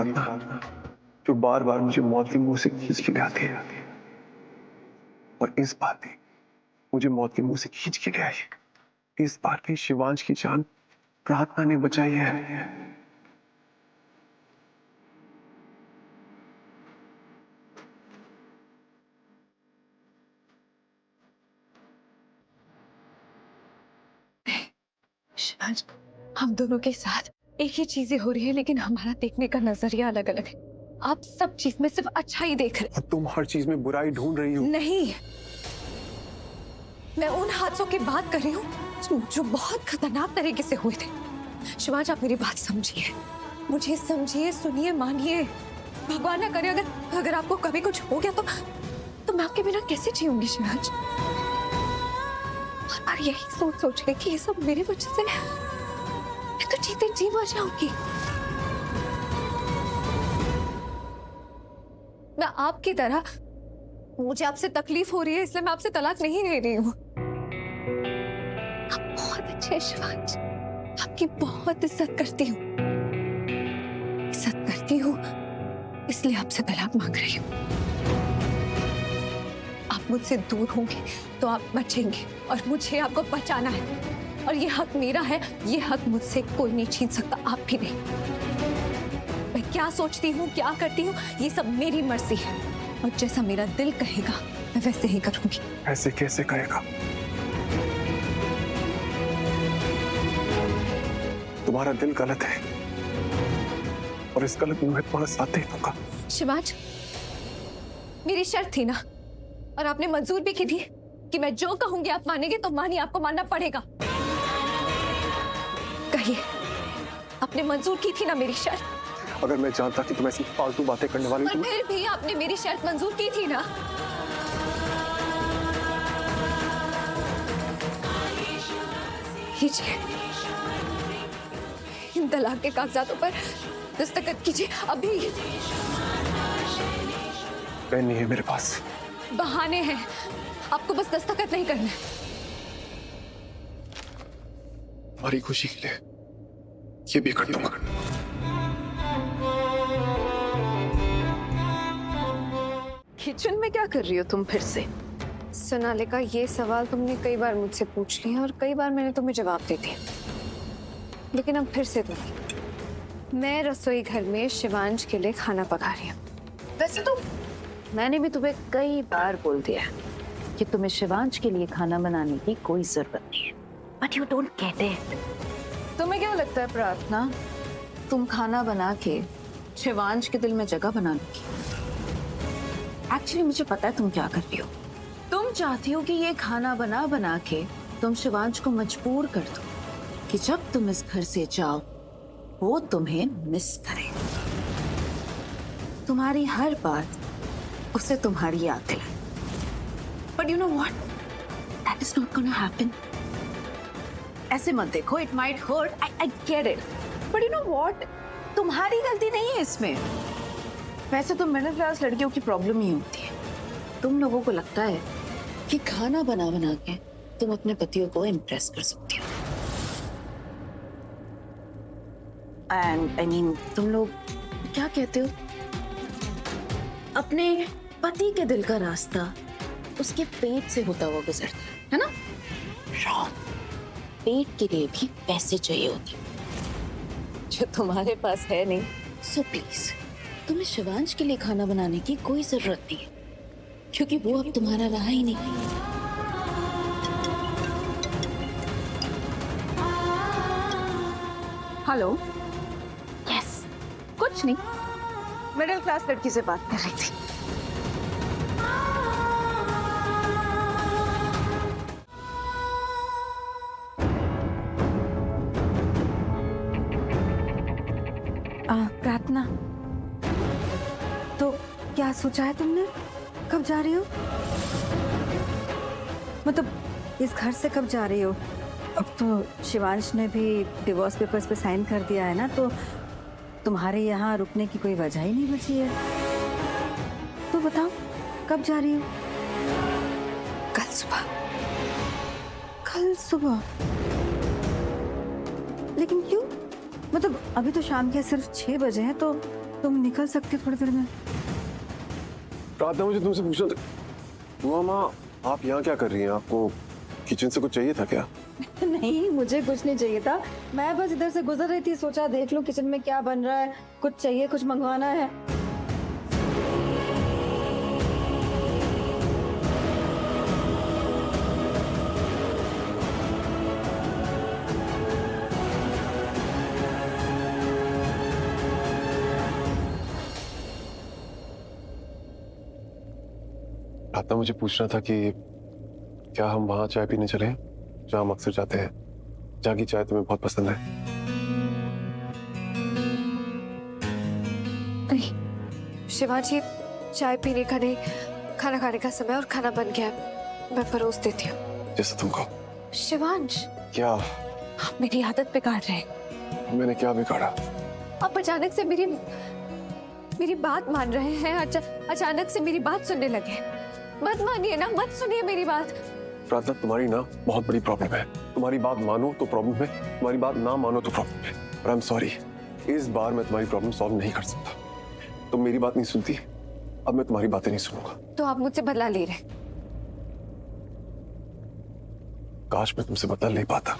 प्रार्थना जो बार बार मुझे मौत के मुंह से खींच के ले आती है, और इस बार भी मुझे मौत के मुंह से खींच के ले आई। इस बार भी शिवांश की जान प्रार्थना ने बचाई है। शिवांश, हम दोनों के साथ एक ही चीजें हो रही है, लेकिन हमारा देखने का नजरिया अलग अलग है। आप सब चीज में सिर्फ अच्छा ही देख रहे और तुम हर चीज में बुराई ढूंढ रही हो। नहीं, मैं उन हादसों की बात कर रही हूँ जो बहुत खतरनाक तरीके से हुए थे। शिवांश, आप मेरी बात समझिए, मुझे समझिए, सुनिए, मानिए। भगवान ना करे अगर आपको कभी कुछ हो गया तो मैं आपके बिना कैसे जीऊंगी शिवांश? और यही सोच के कि ये सब मेरी वजह से, मैं तो जीते जी मर जाऊंगी। मैं आपकी तरह, मुझे आपसे तकलीफ हो रही है इसलिए मैं आपसे तलाक नहीं ले रही हूँ। आप बहुत अच्छे हैं शिवांश, आपकी बहुत इज्जत करती हूँ, इसलिए आपसे तलाक मांग रही हूँ। आप मुझसे दूर होंगे तो आप बचेंगे, और मुझे आपको बचाना है, और ये हक मेरा है। ये हक मुझसे कोई नहीं छीन सकता, आप भी नहीं। मैं क्या सोचती हूँ, क्या करती हूँ, ये सब मेरी मर्जी है, और जैसा मेरा दिल कहेगा मैं वैसे ही करूंगी। ऐसे कैसे कहेगा? तुम्हारा दिल गलत है, और इस गलत में मैं तुम्हारा साथ नहीं दूंगा। शिवांश, मेरी शर्त थी ना, और आपने मंजूर भी की थी कि मैं जो कहूंगी आप मानेंगे, तो मानिए, आपको मानना पड़ेगा। कहिए, आपने मंजूर की थी ना मेरी शर्त? अगर मैं जानता कि तुम ऐसी फालतू बातें करने वाली पर फिर भी आपने मेरी शर्त मंजूर की थी ना? कीजिए, इन तलाक के कागजातों पर दस्तखत कीजिए अभी। पेन नहीं है मेरे पास। बहाने हैं, आपको बस दस्तखत नहीं करना। हमारी खुशी के लिए ये भी कर दूंगा। किचन में क्या कर रही हो तुम फिर से? सोनालिका, ये सवाल तुमने कई बार मुझसे पूछ लिया, और कई बार मैंने तुम्हें जवाब दे दिया, लेकिन अब फिर से दूंगी। मैं रसोई घर में शिवांश के लिए खाना पका रही हूँ। वैसे तो मैंने भी तुम्हें कई बार बोल दिया कि तुम्हें शिवांश के लिए खाना बनाने की कोई जरूरत नहीं है, but you don't get it. तुम्हें क्या लगता है प्रार्थना, तुम खाना बना के शिवांश के दिल में जगह बना लोगी? एक्चुअली मुझे पता है तुम क्या कर रही हो। तुम चाहती हो कि ये खाना बना बना के तुम शिवांश को मजबूर कर दो कि जब तुम इस घर से जाओ वो तुम्हें मिस करे। तुम्हारी हर बात उसे तुम्हारी याद दिलाए। But you know what, that is not gonna happen. ऐसे मत देखो, it might hurt, I get it, but you know what, तुम्हारी गलती नहीं है इसमें। वैसे तो मिडिल क्लास लड़कियों की प्रॉब्लम ही होती है, तुम लोगों को लगता है कि खाना बना बना के तुम अपने पतियों को इम्प्रेस कर सकती हो। एंड आई मीन, तुम लोग क्या कहते हो, अपने पति के दिल का रास्ता उसके पेट से होता हुआ गुजरता है ना? रॉन्ग। पेट के लिए भी पैसे चाहिए होते जो तुम्हारे पास है नहीं। सो प्लीज, तुम्हें शिवांश के लिए खाना बनाने की कोई जरूरत नहीं है, क्योंकि वो अब तुम्हारा रहा ही नहीं। हेलो, यस, कुछ नहीं, मिडिल क्लास लड़की से बात कर रही थी। प्रार्थना, तो क्या सोचा है तुमने? कब जा रही हो? मतलब इस घर से कब जा रही हो? अब तो शिवांश ने भी डिवोर्स पेपर्स पे साइन कर दिया है ना, तो तुम्हारे यहाँ रुकने की कोई वजह ही नहीं बची है। तो बताओ, कब जा रही हो? कल सुबह। कल सुबह? लेकिन क्यों? मतलब अभी तो शाम के सिर्फ 6 बजे हैं, तो तुम निकल सकते हो थोड़ी देर में। प्रार्थना, मुझे तुमसे पूछना था, बुआ माँ आप यहाँ क्या कर रही हैं? आपको किचन से कुछ चाहिए था क्या? नहीं, मुझे कुछ नहीं चाहिए था। मैं बस इधर से गुजर रही थी, सोचा देख लूं किचन में क्या बन रहा है, कुछ चाहिए, कुछ मंगवाना है। प्रार्थना, मुझे पूछना था कि क्या हम वहाँ चाय पीने चले जहाँ हम अक्सर जाते हैं, जहाँ की चाय तुम्हें बहुत पसंद है? नहीं शिवांश, ये चाय पीने का नहीं, खाना खाने का समय और खाना बन गया है, मैं परोस देती हूँ। जैसा तुमको। शिवांश, क्या? आप मेरी आदत बिगाड़ रहे हैं। मैंने क्या बिगाड़ा? आप अचानक से मेरी बात मान रहे हैं, अचानक से मेरी बात सुनने लगे। मत मानिए ना, मत सुनिए मेरी बात। प्रार्थना, तुम्हारी ना बहुत बड़ी प्रॉब्लम है। तुम्हारी बात मानो तो प्रॉब्लम है, तुम्हारी बात ना मानो तो प्रॉब्लम है। और आई एम सॉरी, इस बार मैं तुम्हारी प्रॉब्लम सॉल्व नहीं कर सकता। तुम मेरी बात नहीं सुनती, अब मैं तुम्हारी बातें नहीं सुनूंगा। तो आप मुझसे बदला ले रहे? काश मैं तुमसे बदला ले पाता।